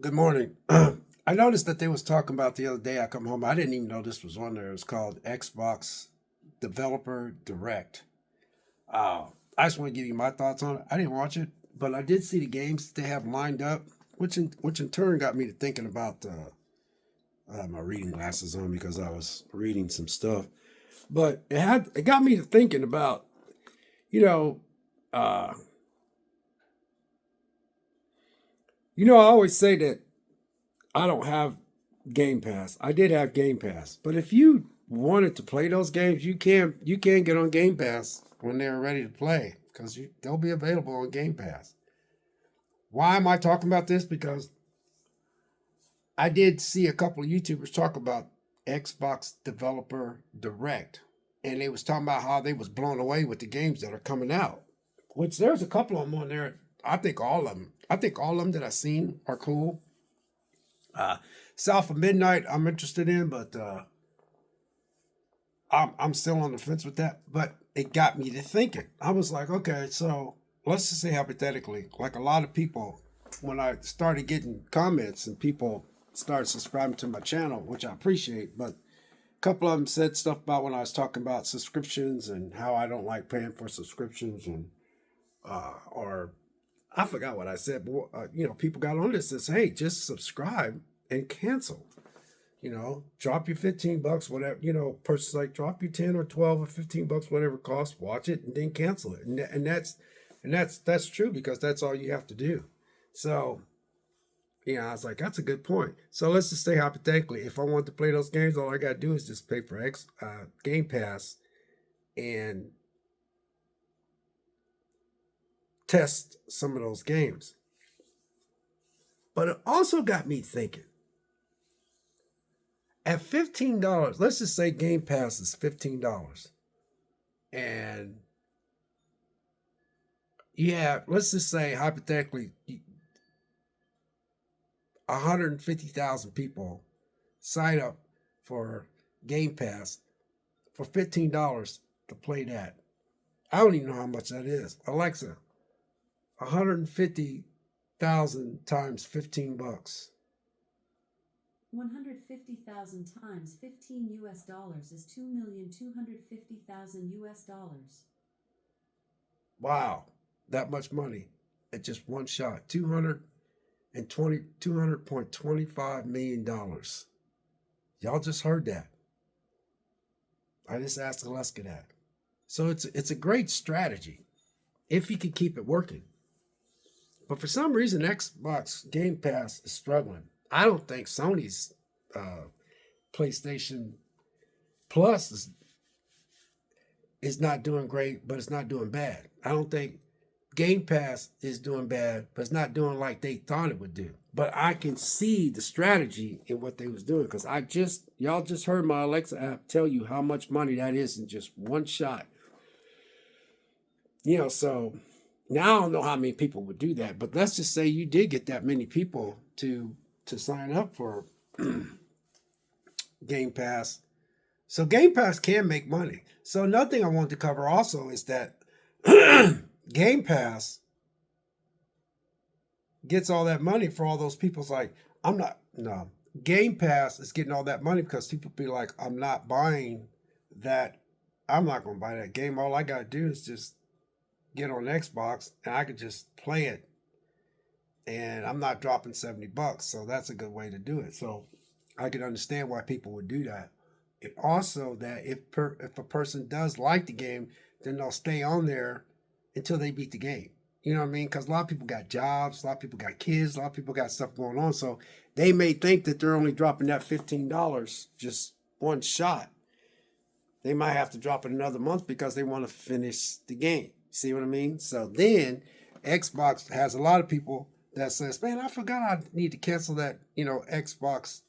Good morning. I noticed that they was talking about the other day. I come home. I didn't even know this was on there. It was called Xbox Developer Direct. Uh, I just want to give you my thoughts on it. I didn't watch it, but I did see the games they have lined up, which in turn got me to thinking about my reading glasses on because I was reading some stuff. But it got me to thinking about you know uh, I always say that I don't have Game Pass. I did have Game Pass, but if you wanted to play those games, you can get on Game Pass when they're ready to play because they'll be available on Game Pass. Why am I talking about this? Because I did see a couple of YouTubers talk about Xbox Developer Direct, and they was talking about how they was blown away with the games that are coming out. Which there's a couple of them on there. I think all of them. I think all of them that I've seen are cool. Uh, South of Midnight, I'm interested in, but I'm still on the fence with that. But it got me to thinking. I was like, okay, so let's just say hypothetically, like a lot of people, when I started getting comments and people started subscribing to my channel, which I appreciate, but a couple of them said stuff about when I was talking about subscriptions and how I don't like paying for subscriptions and or I forgot what I said, but people got on this and says, hey, just subscribe and cancel. Drop your $15, whatever, purchase like drop your 10 or 12 or $15, whatever it costs, watch it and then cancel it. And that's true because that's all you have to do. So, I was like, that's a good point. So let's just say hypothetically, if I want to play those games, all I gotta do is just pay for Game Pass and test some of those games. But it also got me thinking. At $15, let's just say Game Pass is $15. And yeah, let's just say hypothetically 150,000 people sign up for Game Pass for $15 to play that. I don't even know how much that is. Alexa, 150,000 times $15. 150,000 times 15 US dollars is 2,250,000 US dollars. Wow, that much money at just one shot. $200.25 million. Y'all just heard that. I just asked Alaska that. So it's a great strategy if you can keep it working. But for some reason, Xbox Game Pass is struggling. I don't think Sony's uh, PlayStation Plus is not doing great, but it's not doing bad. I don't think Game Pass is doing bad, but it's not doing like they thought it would do. But I can see the strategy in what they was doing because y'all just heard my Alexa app tell you how much money that is in just one shot. So now I don't know how many people would do that, but let's just say you did get that many people to sign up for Game Pass. So Game Pass can make money. So another thing I wanted to cover also is that Game Pass gets all that money for all those people's like, I'm not no. Game Pass is getting all that money because people be like, I'm not buying that. I'm not gonna buy that game. All I gotta do is just get on Xbox and I could just play it. And I'm not dropping $70. So that's a good way to do it. So I can understand why people would do that. And also that if a person does like the game, then they'll stay on there until they beat the game. You know what I mean? Because a lot of people got jobs, a lot of people got kids, a lot of people got stuff going on. So they may think that they're only dropping that $15 just one shot. They might have to drop it another month because they want to finish the game. See what I mean? So then Xbox has a lot of people that says, man, I forgot I need to cancel that, Xbox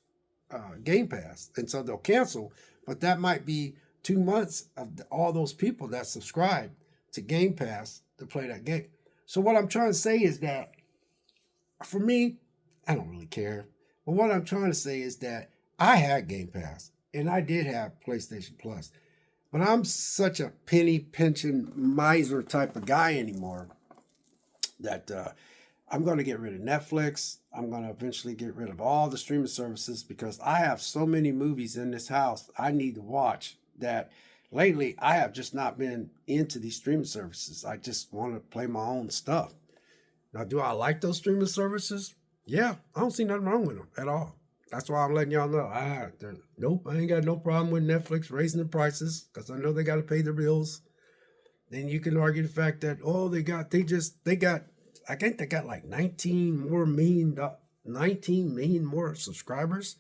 Game Pass. And so they'll cancel. But that might be 2 months of all those people that subscribe to Game Pass to play that game. So what I'm trying to say is that for me, I don't really care. But what I'm trying to say is that I had Game Pass and I did have PlayStation Plus. But I'm such a penny pinching miser type of guy anymore that I'm going to get rid of Netflix. I'm going to eventually get rid of all the streaming services because I have so many movies in this house I need to watch that lately I have just not been into these streaming services. I just want to play my own stuff. Now, do I like those streaming services? Yeah, I don't see nothing wrong with them at all. That's why I'm letting y'all know. Nope, I ain't got no problem with Netflix raising the prices because I know they got to pay their bills. Then you can argue the fact that they got I think they got like 19 million more subscribers,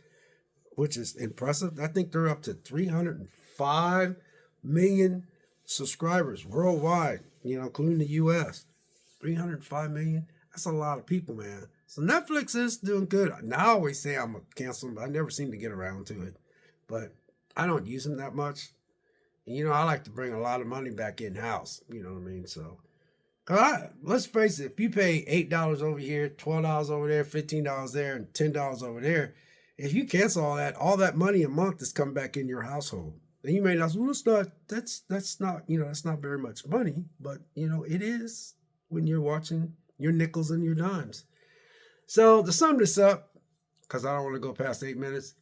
which is impressive. I think they're up to 305 million subscribers worldwide, including the US. 305 million. That's a lot of people, man. So Netflix is doing good. Now I always say I'm going to cancel them, but I never seem to get around to it. But I don't use them that much. And, I like to bring a lot of money back in-house. You know what I mean? So, let's face it, if you pay $8 over here, $12 over there, $15 there, and $10 over there, if you cancel all that money a month is coming back in your household. And you may not say, well, that's not very much money, but, it is when you're watching your nickels and your dimes. So to sum this up, because I don't want to go past 8 minutes,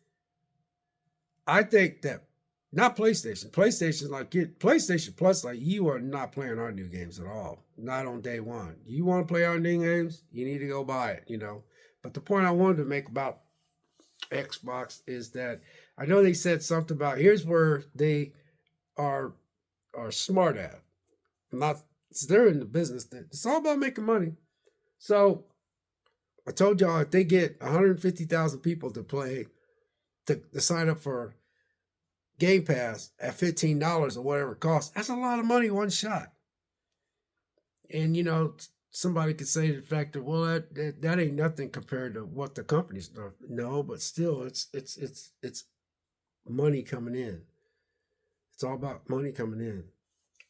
I think that not PlayStation. PlayStation Plus, like you are not playing our new games at all. Not on day one. You want to play our new games, you need to go buy it, But the point I wanted to make about Xbox is that I know they said something about here's where they are smart at. They're in the business that it's all about making money. So I told y'all if they get 150,000 people to sign up for Game Pass at $15 or whatever it costs, that's a lot of money one shot. And somebody could say the fact that that ain't nothing compared to what the companies do. No, but still it's money coming in. It's all about money coming in.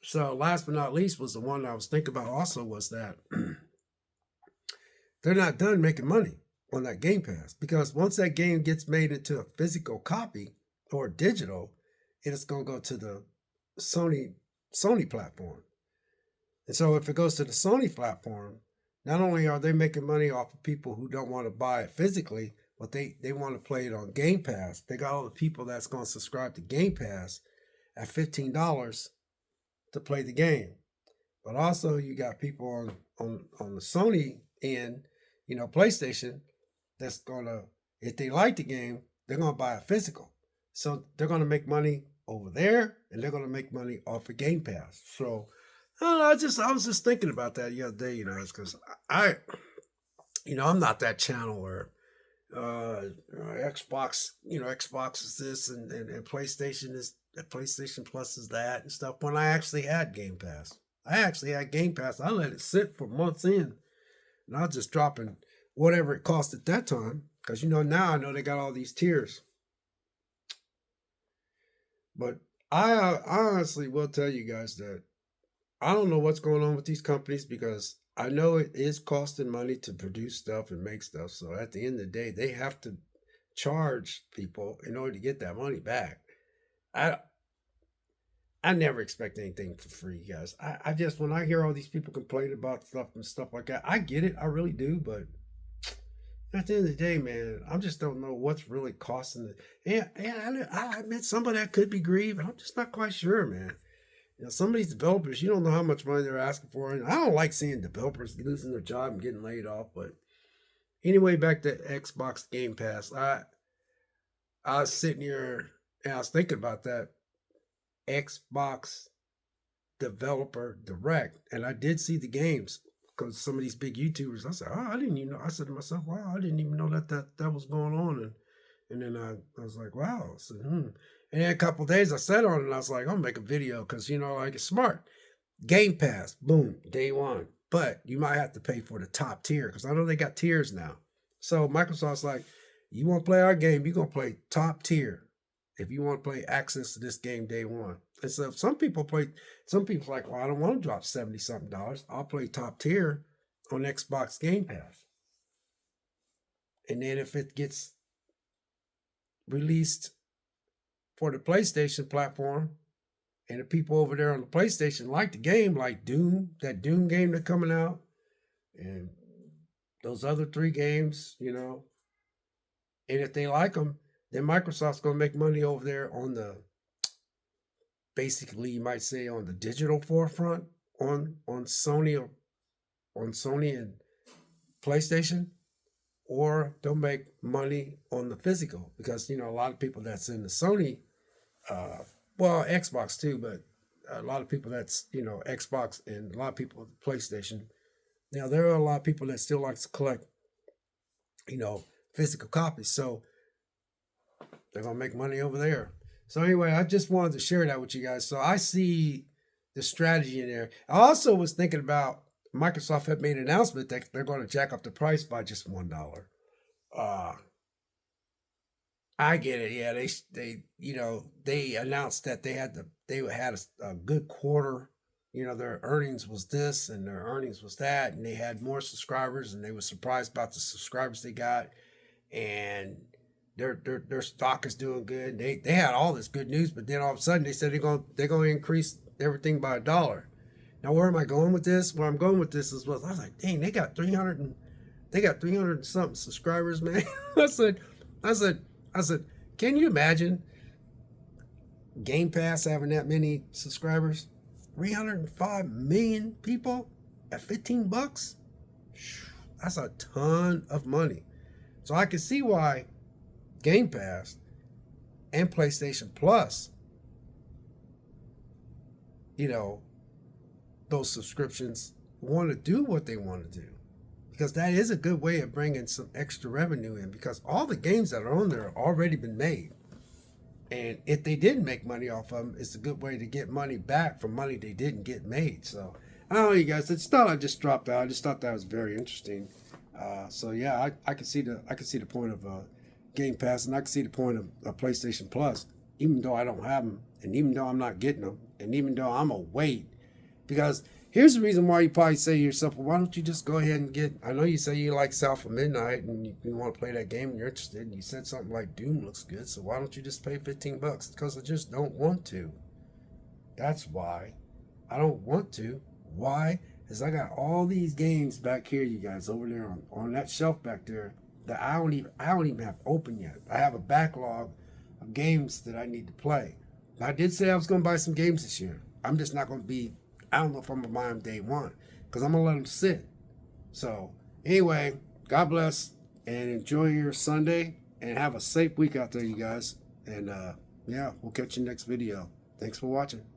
So last but not least was the one I was thinking about also was that they're not done making money on that Game Pass because once that game gets made into a physical copy or digital, it's going to go to the Sony platform. And so if it goes to the Sony platform, not only are they making money off of people who don't want to buy it physically, but they want to play it on Game Pass. They got all the people that's going to subscribe to Game Pass at $15 to play the game. But also you got people on the Sony end, PlayStation, that's gonna, if they like the game, they're gonna buy a physical. So they're gonna make money over there and they're gonna make money off of Game Pass. So I was just thinking about that the other day, it's because I'm not that channel where Xbox, Xbox is this and PlayStation Plus is that and stuff. When I actually had Game Pass, I let it sit for months in, and I was just dropping whatever it cost at that time because now I know they got all these tiers. But I honestly will tell you guys that I don't know what's going on with these companies because I know it is costing money to produce stuff and make stuff. So at the end of the day, they have to charge people in order to get that money back. I never expect anything for free, guys. I just, when I hear all these people complain about stuff and stuff like that, I get it. I really do. But at the end of the day, man, I just don't know what's really costing it. And I admit some of that could be greed, but I'm just not quite sure, man. Some of these developers, you don't know how much money they're asking for. And I don't like seeing developers losing their job and getting laid off. But anyway, back to Xbox Game Pass. I was sitting here and I was thinking about that Xbox Developer Direct. And I did see the games because some of these big YouTubers, I said, I didn't even know. I said to myself, wow, I didn't even know that was going on. And then I was like, wow. I said, And then a couple of days I sat on it and I was like, I'll make a video because, it's smart. Game Pass, boom, day one. But you might have to pay for the top tier because I know they got tiers now. So Microsoft's like, you want to play our game, you're going to play top tier if you want to play access to this game day one. And so some people like, well, I don't want to drop $70-something. I'll play top tier on Xbox Game Pass. And then if it gets released for the PlayStation platform, and the people over there on the PlayStation like the game, like Doom, that Doom game that's coming out, and those other 3 games, and if they like them, then Microsoft's going to make money over there on the, basically you might say, on the digital forefront on Sony, or on Sony and PlayStation, or they'll make money on the physical, because a lot of people that's in the Sony, uh, well, Xbox too, but a lot of people that's Xbox, and a lot of people with PlayStation. Now there are a lot of people that still like to collect you know physical copies, so they're gonna make money over there. So anyway, I just wanted to share that with you guys. So I see the strategy in there. I also was thinking about, Microsoft had made an announcement that they're going to jack up the price by just $1. Uh, I get it. Yeah, they announced that they had a good quarter. Their earnings was this and their earnings was that, and they had more subscribers, and they were surprised about the subscribers they got, and their stock is doing good. They had all this good news, but then all of a sudden they said they're gonna increase everything by $1. Now where am I going with this? Where I'm going with this is, I was like, dang, they got 300 and something subscribers, man. I said, I said, can you imagine Game Pass having that many subscribers? 305 million people at $15. That's a ton of money. So I can see why Game Pass and PlayStation Plus, those subscriptions, want to do what they want to do. Because that is a good way of bringing some extra revenue in, because all the games that are on there have already been made. And if they didn't make money off of them, it's a good way to get money back for money they didn't get made. So I don't know, you guys. It's not I just dropped out. I just thought that was very interesting. So yeah, I can see the point of Game Pass, and I can see the point of PlayStation Plus, even though I don't have them, and even though I'm not getting them, and even though I'm a wait. Because here's the reason why you probably say to yourself, well, why don't you just go ahead and get, I know you say you like South of Midnight and you want to play that game and you're interested, and you said something like Doom looks good, so why don't you just pay $15? Because I just don't want to. That's why. I don't want to. Why? Because I got all these games back here, you guys, over there on that shelf back there, that I don't even have open yet. I have a backlog of games that I need to play. I did say I was going to buy some games this year. I'm just not going to be, I don't know if I'm going to buy them day one, because I'm going to let them sit. So anyway, God bless and enjoy your Sunday, and have a safe week out there, you guys. And yeah, we'll catch you next video. Thanks for watching.